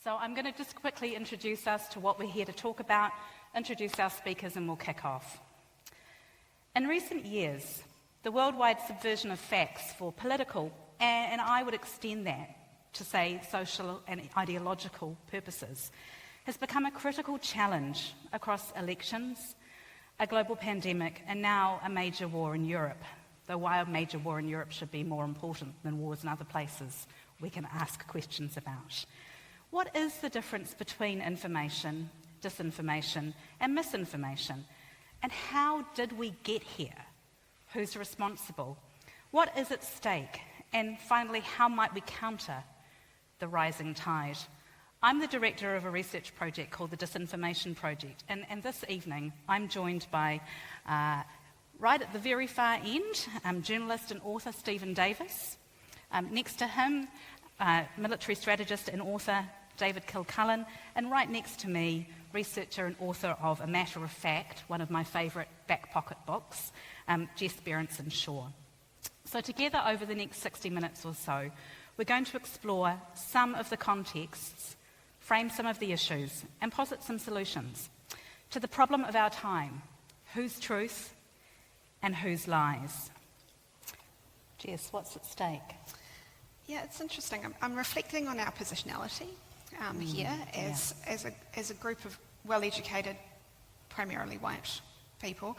So I'm going to just quickly introduce us to what we're here to talk about, introduce our speakers, and we'll kick off. In recent years, the worldwide subversion of facts for political, and I would extend that to say social and ideological purposes, has become a critical challenge across elections, a global pandemic, and now a major war in Europe. Though why a major war in Europe should be more important than wars in other places, we can ask questions about. What is the difference between information, disinformation, and misinformation? And how did we get here? Who's responsible? What is at stake? And finally, how might we counter the rising tide? I'm the director of a research project called the Disinformation Project, and this evening I'm joined by, right at the very far end, journalist and author Stephen Davis. Next to him, military strategist and author David Kilcullen, and right next to me, researcher and author of A Matter of Fact, one of my favourite back pocket books, Jess Berenson-Shaw. So together over the next 60 minutes or so, we're going to explore some of the contexts, frame some of the issues, and posit some solutions to the problem of our time: whose truth and whose lies. Jess, what's at stake? Yeah, it's interesting. I'm reflecting on our positionality here as a group of well-educated, primarily white people.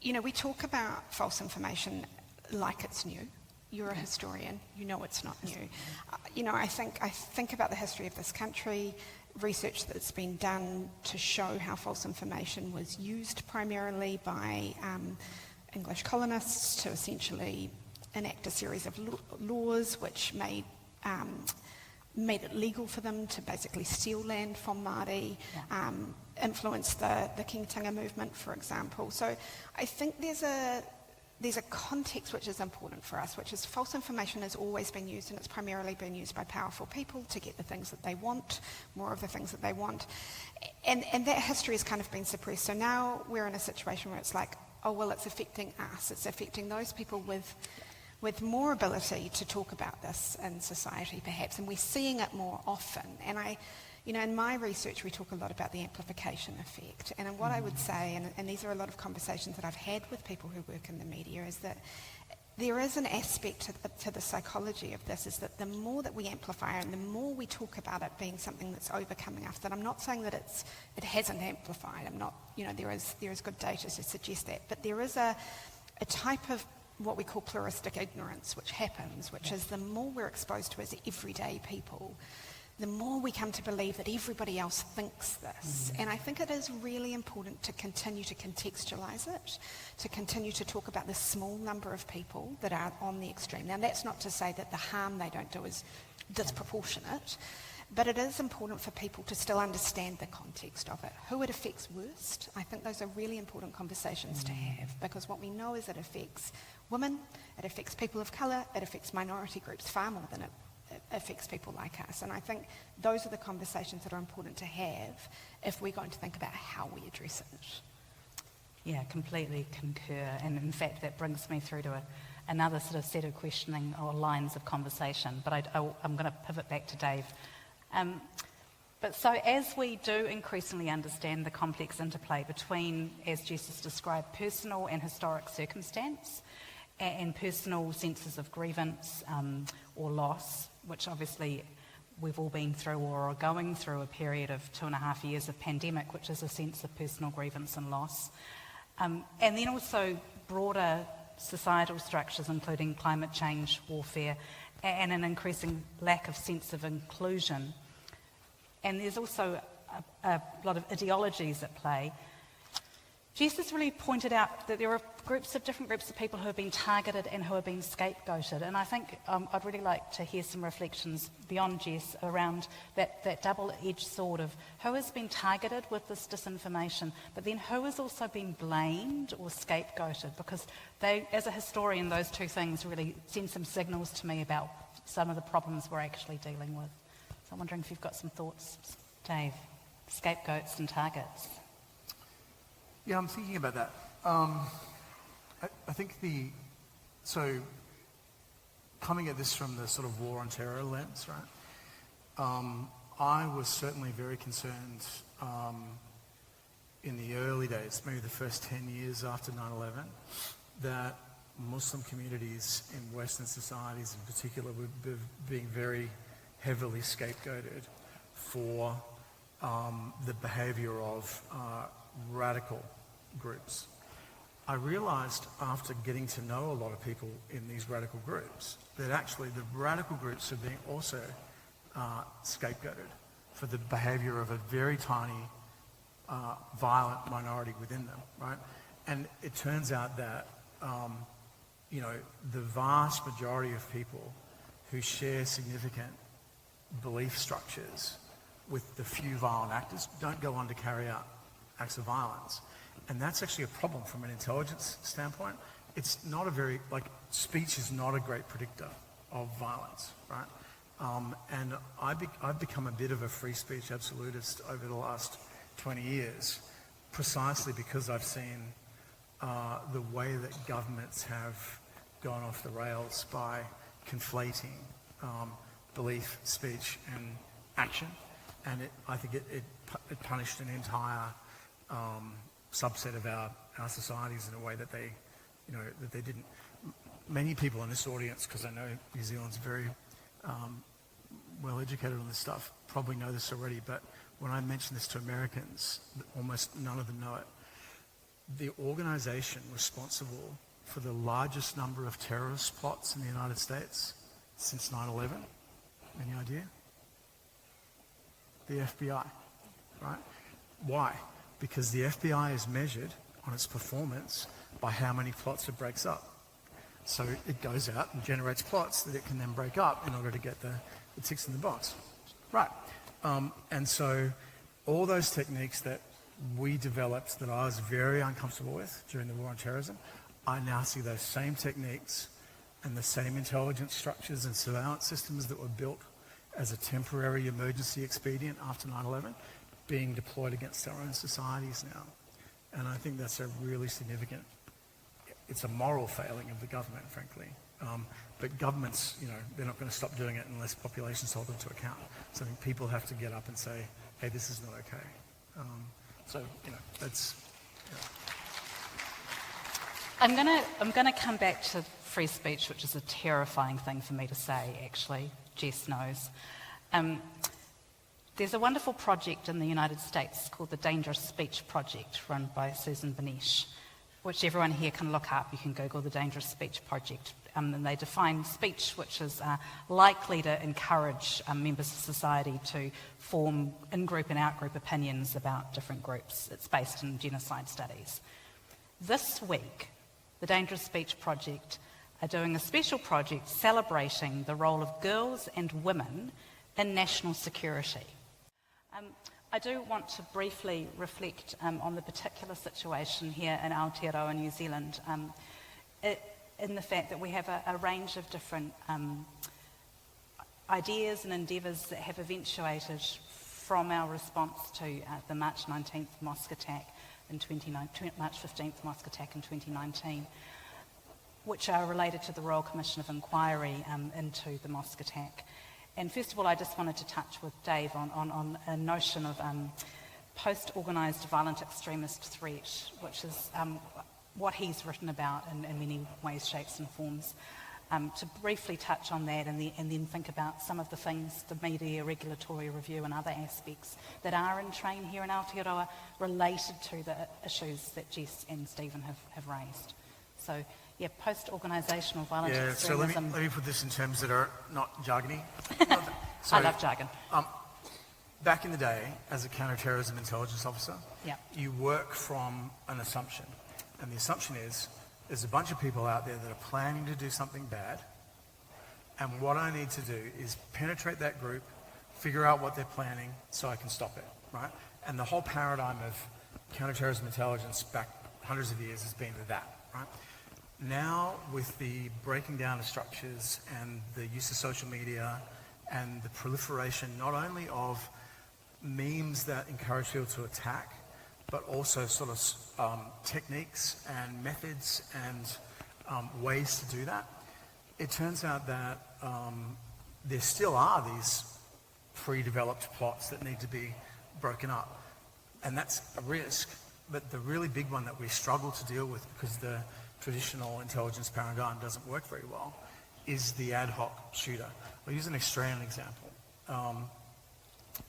We talk about false information like it's new. You're a historian, you know it's not new. I think about the history of this country, research that's been done to show how false information was used primarily by English colonists to essentially enact a series of laws which made it legal for them to basically steal land from Māori, influence the Kingitanga movement, for example. So I think there's a context which is important for us, which is false information has always been used, and it's primarily been used by powerful people to get the things that they want, more of the things that they want. And that history has kind of been suppressed. So now we're in a situation where it's like, oh, well, it's affecting us. It's affecting those people with more ability to talk about this in society, perhaps, and we're seeing it more often. And in my research, we talk a lot about the amplification effect. And what I would say, and these are a lot of conversations that I've had with people who work in the media, is that there is an aspect to the psychology of this, is that the more that we amplify and the more we talk about it being something that's overcoming us, that I'm not saying that it hasn't amplified. I'm not, there is good data to suggest that, but there is a type of what we call pluralistic ignorance, which happens, which is the more we're exposed to as everyday people, the more we come to believe that everybody else thinks this. And I think it is really important to continue to contextualise it, to continue to talk about the small number of people that are on the extreme. Now, that's not to say that the harm they don't do is disproportionate, but it is important for people to still understand the context of it. Who it affects worst, I think those are really important conversations to have, because what we know is it affects women, it affects people of colour, it affects minority groups far more than it affects people like us. And I think those are the conversations that are important to have if we're going to think about how we address it. Yeah, completely concur. And in fact, that brings me through to another sort of set of questioning or lines of conversation. But I'm going to pivot back to Dave. But so as we do increasingly understand the complex interplay between, as Jess has described, personal and historic circumstance and personal senses of grievance or loss, which obviously we've all been through or are going through a period of 2.5 years of pandemic, which is a sense of personal grievance and loss. And then also broader societal structures, including climate change, warfare, and an increasing lack of sense of inclusion. And there's also a lot of ideologies at play. Jess has really pointed out that there are different groups of people who have been targeted and who have been scapegoated. And I think I'd really like to hear some reflections beyond Jess around that double-edged sword of who has been targeted with this disinformation, but then who has also been blamed or scapegoated, because they, as a historian, those two things really send some signals to me about some of the problems we're actually dealing with. So I'm wondering if you've got some thoughts, Dave, scapegoats and targets. Yeah, I'm thinking about that. I think so coming at this from the sort of war on terror lens, right? I was certainly very concerned in the early days, maybe the first 10 years after 9/11, that Muslim communities in Western societies in particular were being very heavily scapegoated for the behaviour of radical groups. I realised after getting to know a lot of people in these radical groups that actually the radical groups are being also scapegoated for the behaviour of a very tiny violent minority within them, right? And it turns out that the vast majority of people who share significant belief structures with the few violent actors don't go on to carry out acts of violence. And that's actually a problem from an intelligence standpoint. It's not a very, speech is not a great predictor of violence, right? And I've become a bit of a free speech absolutist over the last 20 years, precisely because I've seen the way that governments have gone off the rails by conflating belief, speech, and action. And I think it punished an entire subset of our societies in a way that they didn't. Many people in this audience, because I know New Zealand's very well educated on this stuff, probably know this already, but when I mention this to Americans, almost none of them know it. The organisation responsible for the largest number of terrorist plots in the United States since 9/11, any idea? The FBI, right? Why? Because the FBI is measured on its performance by how many plots it breaks up. So it goes out and generates plots that it can then break up in order to get the ticks in the box. Right. And so all those techniques that we developed that I was very uncomfortable with during the war on terrorism, I now see those same techniques and the same intelligence structures and surveillance systems that were built as a temporary emergency expedient after 9/11 being deployed against our own societies now. And I think that's a really significant, it's a moral failing of the government, frankly. But governments, they're not going to stop doing it unless populations hold them to account. So I think people have to get up and say, hey, this is not okay. That's... I'm gonna come back to free speech, which is a terrifying thing for me to say, actually. Jess knows. There's a wonderful project in the United States called the Dangerous Speech Project, run by Susan Benesch, which everyone here can look up. You can Google the Dangerous Speech Project. And they define speech which is likely to encourage members of society to form in-group and out-group opinions about different groups. It's based in genocide studies. This week, the Dangerous Speech Project are doing a special project celebrating the role of girls and women in national security. I do want to briefly reflect on the particular situation here in Aotearoa, New Zealand, in the fact that we have a range of different ideas and endeavours that have eventuated from our response to the March 19th mosque attack in March 15th mosque attack in 2019, which are related to the Royal Commission of Inquiry into the mosque attack. And first of all, I just wanted to touch with Dave on a notion of post-organised violent extremist threat, which is what he's written about in many ways, shapes and forms. To briefly touch on that and then think about some of the things, the media regulatory review and other aspects that are in train here in Aotearoa related to the issues that Jess and Stephen have raised. So, yeah, post-organisational violent extremism. So let me put this in terms that are not jargony. I love jargon. Back in the day, as a counter-terrorism intelligence officer, Yeah. you work from an assumption. And the assumption is, there's a bunch of people out there that are planning to do something bad, and what I need to do is penetrate that group, figure out what they're planning so I can stop it, right? And the whole paradigm of counter-terrorism intelligence back hundreds of years has been that, right? Now, with the breaking down of structures and the use of social media and the proliferation not only of memes that encourage people to attack, but also sort of techniques and methods and ways to do that, it turns out that there still are these pre-developed plots that need to be broken up. And that's a risk. But the really big one that we struggle to deal with, because the traditional intelligence paradigm doesn't work very well, is the ad hoc shooter. I'll use an Australian example.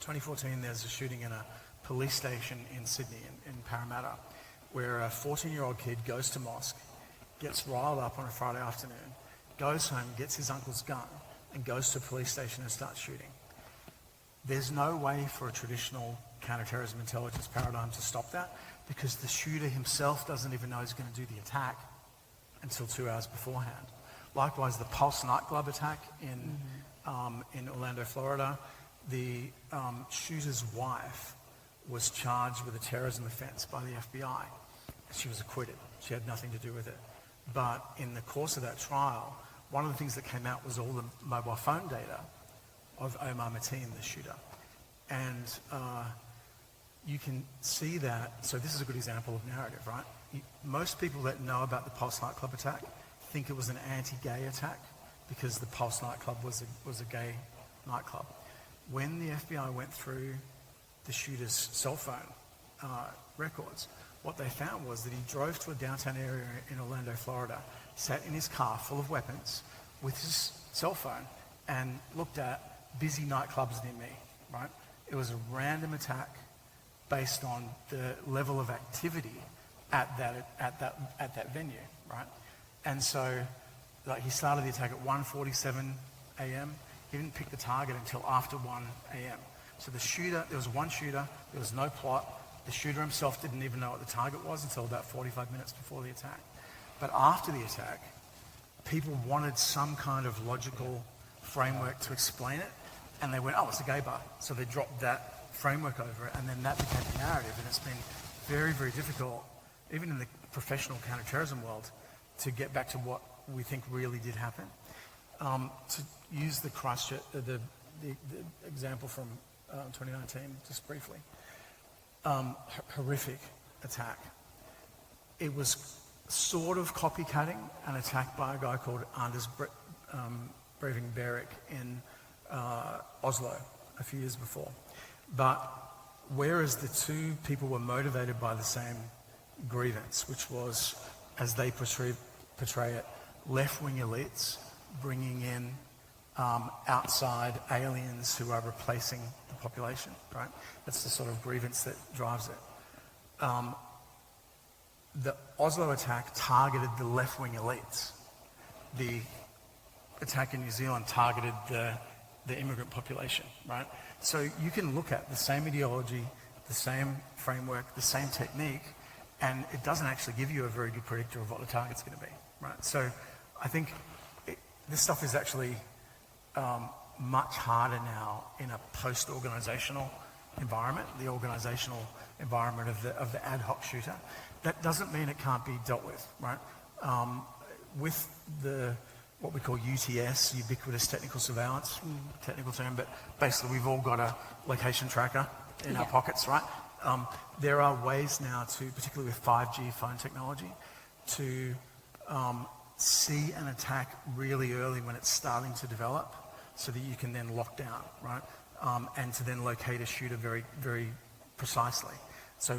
2014, there's a shooting in a police station in Sydney, in Parramatta, where a 14-year-old kid goes to mosque, gets riled up on a Friday afternoon, goes home, gets his uncle's gun, and goes to a police station and starts shooting. There's no way for a traditional counterterrorism intelligence paradigm to stop that, because the shooter himself doesn't even know he's going to do the attack until 2 hours beforehand. Likewise, the Pulse nightclub attack in Orlando, Florida, the shooter's wife was charged with a terrorism offense by the FBI. She was acquitted. She had nothing to do with it. But in the course of that trial, one of the things that came out was all the mobile phone data of Omar Mateen, the shooter. And you can see that. So this is a good example of narrative, right? Most people that know about the Pulse nightclub attack think it was an anti-gay attack because the Pulse nightclub was a gay nightclub. When the FBI went through the shooter's cell phone records, what they found was that he drove to a downtown area in Orlando, Florida, sat in his car full of weapons with his cell phone and looked at busy nightclubs near me, right? It was a random attack based on the level of activity at that venue, right? And so, like, he started the attack at 1:47 a.m. He didn't pick the target until after 1 a.m. So the shooter, there was one shooter, there was no plot. The shooter himself didn't even know what the target was until about 45 minutes before the attack. But after the attack, people wanted some kind of logical framework to explain it, and they went, oh, it's a gay bar. So they dropped that framework over it, and then that became the narrative. And it's been very, very difficult, even in the professional counterterrorism world, to get back to what we think really did happen. To use the Christchurch, the example from 2019, just briefly, horrific attack. It was sort of copycatting an attack by a guy called Anders Breivik Breivik in Oslo a few years before. But whereas the two people were motivated by the same grievance, which was, as they portray it, left-wing elites bringing in outside aliens who are replacing the population, right? That's the sort of grievance that drives it. The Oslo attack targeted the left-wing elites. The attack in New Zealand targeted the immigrant population, right? So you can look at the same ideology, the same framework, the same technique, and it doesn't actually give you a very good predictor of what the target's going to be, right? So I think this stuff is actually much harder now in a post-organizational environment, the organizational environment of the ad hoc shooter. That doesn't mean it can't be dealt with, right? With what we call UTS, ubiquitous technical surveillance, technical term, but basically we've all got a location tracker in our pockets, right? There are ways now to, particularly with 5G phone technology, to see an attack really early when it's starting to develop so that you can then lock down, right? And to then locate a shooter very, very precisely. So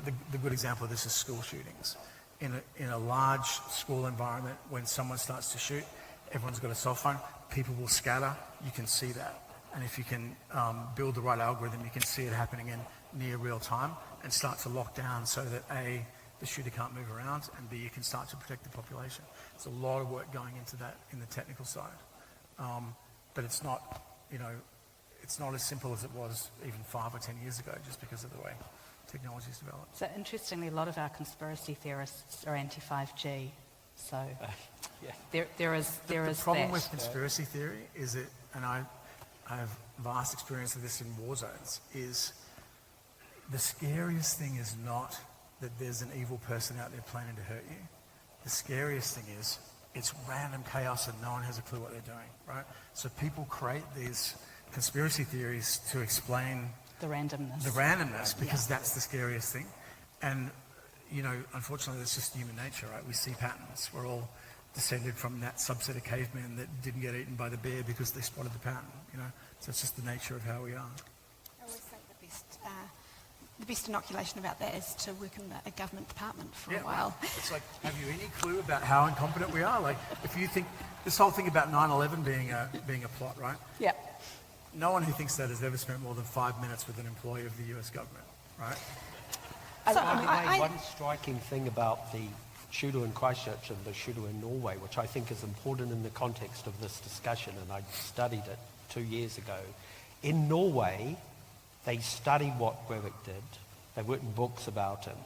the good example of this is school shootings. In a large school environment, when someone starts to shoot, everyone's got a cell phone, people will scatter, you can see that. And if you can build the right algorithm, you can see it happening in near real time and start to lock down so that A, the shooter can't move around, and B, you can start to protect the population. There's a lot of work going into that in the technical side. But it's not, it's not as simple as it was even 5 or 10 years ago, just because of the way technology's developed. So interestingly, a lot of our conspiracy theorists are anti-5G. So there is the problem with conspiracy theory is that, and I have vast experience of this in war zones, is the scariest thing is not that there's an evil person out there planning to hurt you. The scariest thing is it's random chaos and no one has a clue what they're doing, right? So people create these conspiracy theories to explain the randomness. Because that's the scariest thing. And, unfortunately, that's just human nature, right? We see patterns. We're all descended from that subset of cavemen that didn't get eaten by the bear because they spotted the pattern, So it's just the nature of how we are. I always think the best inoculation about that is to work in a government department for a while. It's like, have you any clue about how incompetent we are? Like, if you think, this whole thing about 9/11 being a plot, right? Yeah. No one who thinks that has ever spent more than 5 minutes with an employee of the US government, right? One striking thing about the shooter in Christchurch and the shooter in Norway, which I think is important in the context of this discussion, and I studied it 2 years ago. In Norway, they studied what Breivik did. They've written books about him.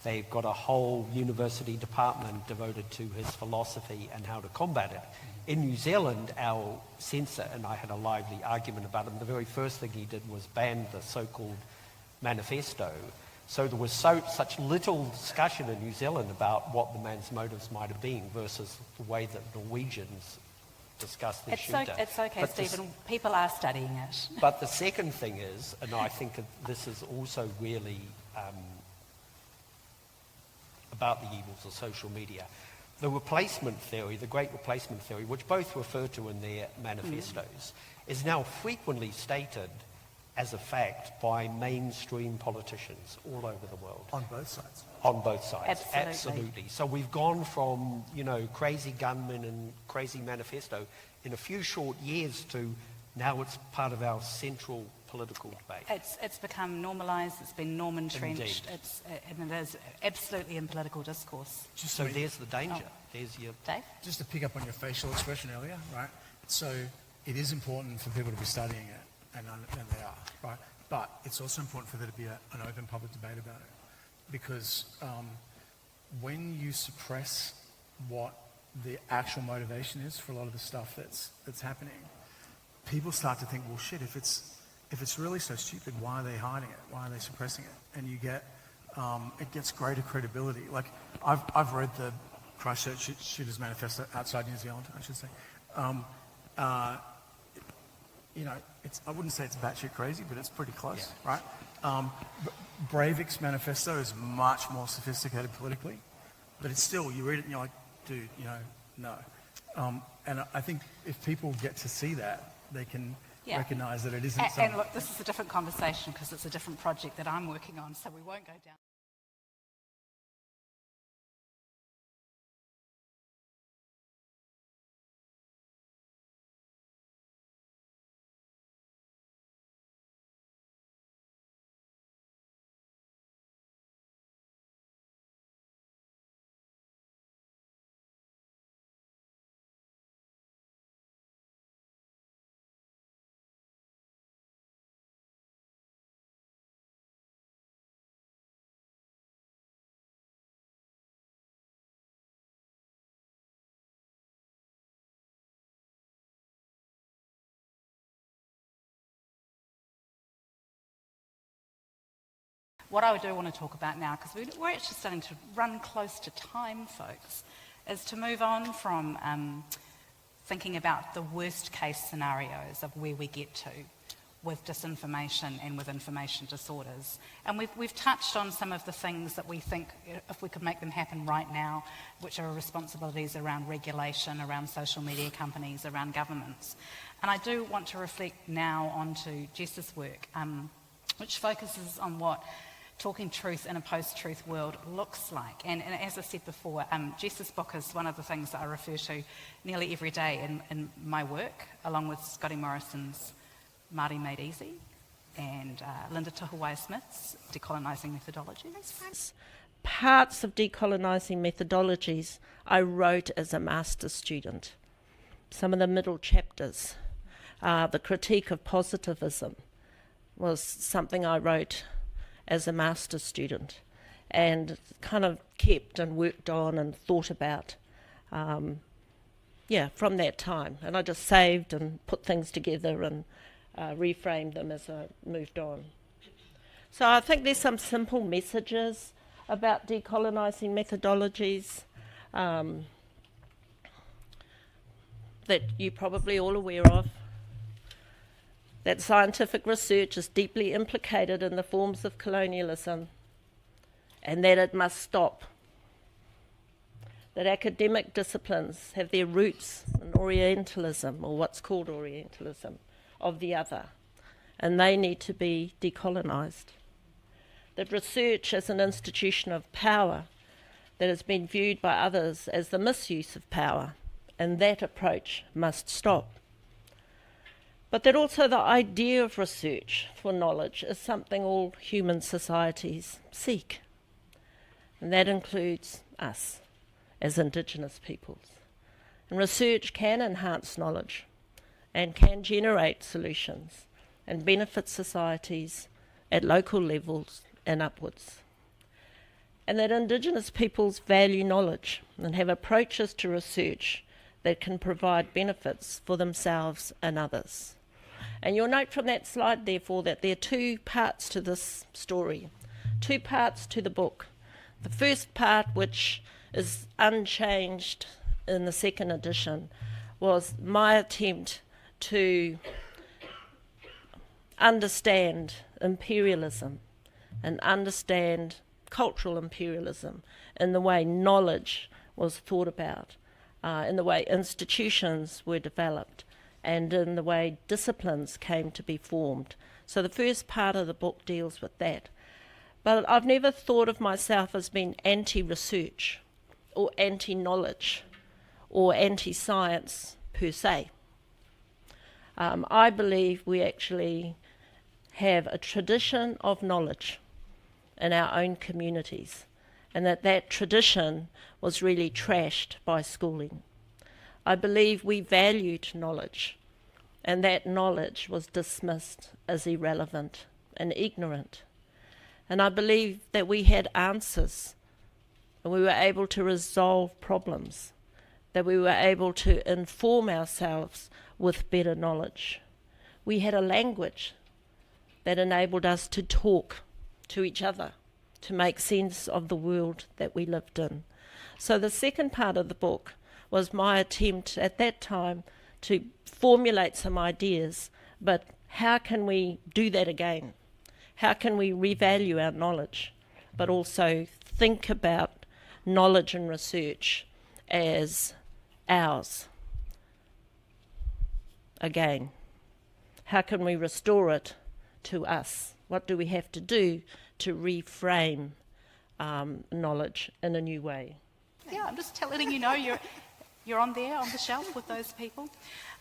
They've got a whole university department devoted to his philosophy and how to combat it. In New Zealand, our censor and I had a lively argument about him. The very first thing he did was ban the so-called manifesto. So there was such little discussion in New Zealand about what the man's motives might have been versus the way that Norwegians discuss their shooter. It's okay, Stephen. People are studying it. But the second thing is, and I think this is also really about the evils of social media, the replacement theory, the great replacement theory, which both refer to in their manifestos, is now frequently stated as a fact by mainstream politicians all over the world. On both sides. On both sides, Absolutely. So we've gone from, crazy gunmen and crazy manifesto in a few short years to now it's part of our central political debate. It's become normalised, it's been norm entrenched, Indeed. and it is absolutely in political discourse. So there's the danger. There's your... Dave? Just to pick up on your facial expression earlier, right? So it is important for people to be studying it, and they are, right? But it's also important for there to be an open public debate about it. Because when you suppress what the actual motivation is for a lot of the stuff that's happening, people start to think, well, shit, if it's really so stupid, why are they hiding it? Why are they suppressing it? And you get, it gets greater credibility. Like, I've read the Christchurch Shooters Manifesto outside New Zealand, I should say. I wouldn't say it's batshit crazy, but it's pretty close, right? Breivik's manifesto is much more sophisticated politically, but it's still, you read it and you're like, dude, no. And I think if people get to see that, they can recognise that it isn't And look, this is a different conversation because it's a different project that I'm working on, so we won't go down. What I do want to talk about now, because we're actually starting to run close to time, folks, is to move on from thinking about the worst case scenarios of where we get to with disinformation and with information disorders. And we've touched on some of the things that we think, if we could make them happen right now, which are responsibilities around regulation, around social media companies, around governments. And I do want to reflect now onto Jess's work, which focuses on what talking truth in a post-truth world looks like. And as I said before, Jess's book is one of the things that I refer to nearly every day in my work, along with Scotty Morrison's Māori Made Easy and Linda Tuhiwai Smith's Decolonizing Methodologies. Parts of Decolonizing Methodologies I wrote as a master's student. Some of the middle chapters, the critique of positivism, was something I wrote as a master's student and kind of kept and worked on and thought about, from that time. And I just saved and put things together and reframed them as I moved on. So I think there's some simple messages about decolonizing methodologies that you're probably all aware of. That scientific research is deeply implicated in the forms of colonialism and that it must stop. That academic disciplines have their roots in Orientalism, or what's called Orientalism, of the other, and they need to be decolonised. That research as an institution of power that has been viewed by others as the misuse of power, and that approach must stop. But that also the idea of research for knowledge is something all human societies seek. And that includes us as Indigenous peoples. And research can enhance knowledge and can generate solutions and benefit societies at local levels and upwards. And that Indigenous peoples value knowledge and have approaches to research that can provide benefits for themselves and others. And you'll note from that slide, therefore, that there are two parts to this story, two parts to the book. The first part, which is unchanged in the second edition, was my attempt to understand imperialism and understand cultural imperialism in the way knowledge was thought about, in the way institutions were developed, and in the way disciplines came to be formed. So the first part of the book deals with that. But I've never thought of myself as being anti-research or anti-knowledge or anti-science per se. I believe we actually have a tradition of knowledge in our own communities, and that tradition was really trashed by schooling. I believe we valued knowledge, and that knowledge was dismissed as irrelevant and ignorant. And I believe that we had answers, and we were able to resolve problems, that we were able to inform ourselves with better knowledge. We had a language that enabled us to talk to each other, to make sense of the world that we lived in. So the second part of the book was my attempt at that time to formulate some ideas, but how can we do that again? How can we revalue our knowledge, but also think about knowledge and research as ours again? How can we restore it to us? What do we have to do to reframe knowledge in a new way? Yeah, I'm just letting you know you're on there on the shelf with those people.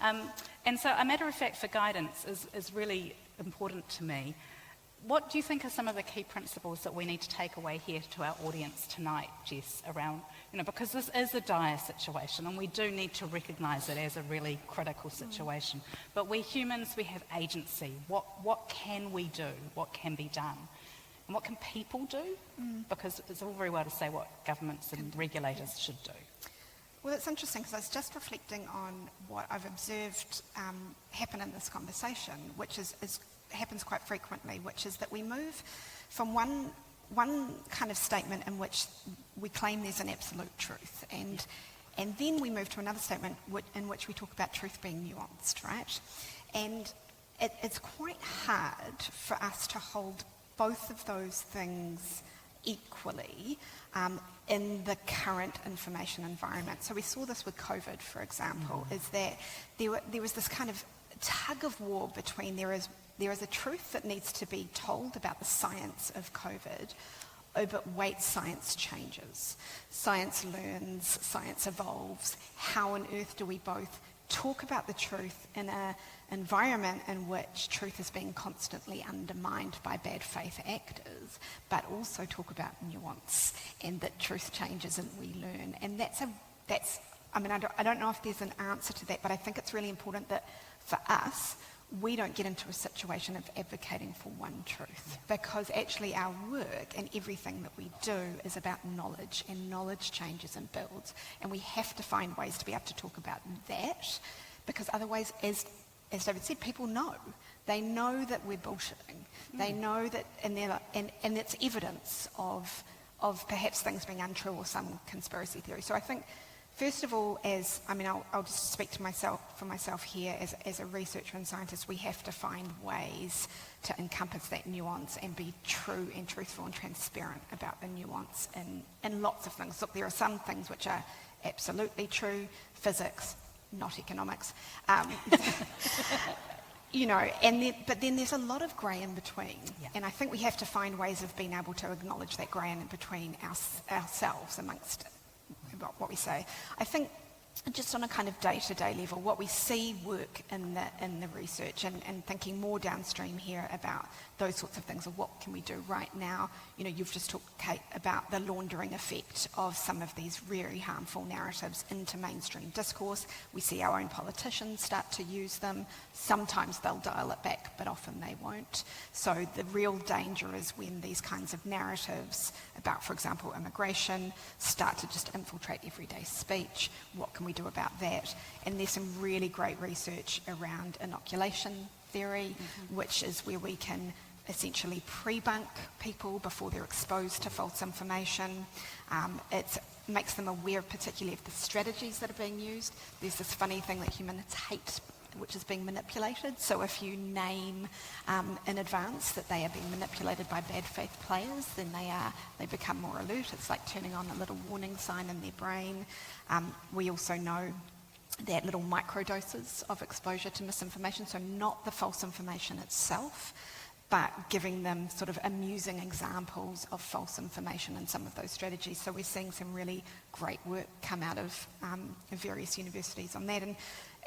And so a matter of fact for guidance is really important to me. What do you think are some of the key principles that we need to take away here to our audience tonight, Jess, around, because this is a dire situation and we do need to recognise it as a really critical situation. But we humans, we have agency. What can we do? What can be done? And what can people do? Because it's all very well to say what governments and regulators should do. Well, it's interesting because I was just reflecting on what I've observed happen in this conversation, which happens quite frequently, which is that we move from one kind of statement in which we claim there's an absolute truth, and then we move to another statement in which we talk about truth being nuanced, right? And it's quite hard for us to hold both of those things equally in the current information environment. So we saw this with COVID, for example, is that there was this kind of tug of war between there is a truth that needs to be told about the science of COVID. Oh, but wait, science changes. Science learns, science evolves. How on earth do we both talk about the truth in an environment in which truth is being constantly undermined by bad faith actors, but also talk about nuance and that truth changes and we learn? And I don't know if there's an answer to that, but I think it's really important that for us, we don't get into a situation of advocating for one truth, because actually our work and everything that we do is about knowledge, and knowledge changes and builds, and we have to find ways to be able to talk about that, because otherwise, as David said, people know. They know that we're bullshitting. They know that, and it's evidence of perhaps things being untrue or some conspiracy theory. So I think, first of all, I'll just speak to myself here as a researcher and scientist, we have to find ways to encompass that nuance and be true and truthful and transparent about the nuance in lots of things. Look, there are some things which are absolutely true, physics, not economics. But then there's a lot of grey in between. Yeah. And I think we have to find ways of being able to acknowledge that grey in between ourselves amongst what we say. I think just on a kind of day-to-day level, what we see work in the research and thinking more downstream here about those sorts of things, of what can we do right now. You've just talked, Kate, about the laundering effect of some of these very harmful narratives into mainstream discourse. We see our own politicians start to use them. Sometimes they'll dial it back, but often they won't. So the real danger is when these kinds of narratives about, for example, immigration start to just infiltrate everyday speech. What can we do about that? And there's some really great research around inoculation theory, which is where we can essentially pre-bunk people before they're exposed to false information. It makes them aware particularly of the strategies that are being used. There's this funny thing that humans hate, which is being manipulated. So if you name in advance that they are being manipulated by bad faith players, then they become more alert. It's like turning on a little warning sign in their brain. We also know that little microdoses of exposure to misinformation, so not the false information itself, but giving them sort of amusing examples of false information and some of those strategies. So we're seeing some really great work come out of various universities on that.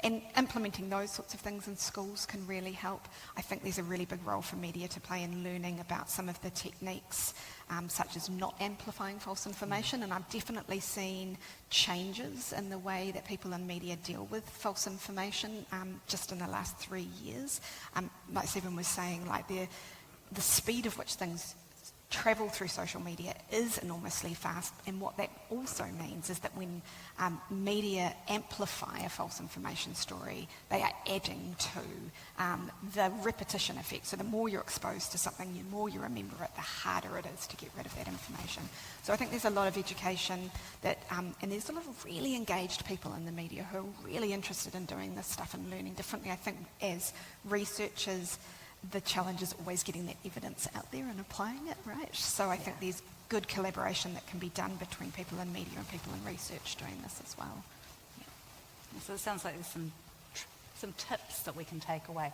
And implementing those sorts of things in schools can really help. I think there's a really big role for media to play in learning about some of the techniques, such as not amplifying false information. And I've definitely seen changes in the way that people in media deal with false information just in the last 3 years. Like Stephen was saying, like the speed of which things travel through social media is enormously fast, and what that also means is that when media amplify a false information story, they are adding to the repetition effect. So the more you're exposed to something, the more you remember it, the harder it is to get rid of that information. So I think there's a lot of education that, and there's a lot of really engaged people in the media who are really interested in doing this stuff and learning differently. I think as researchers, the challenge is always getting that evidence out there and applying it, right? So I think there's good collaboration that can be done between people in media and people in research doing this as well. So it sounds like there's some tips that we can take away.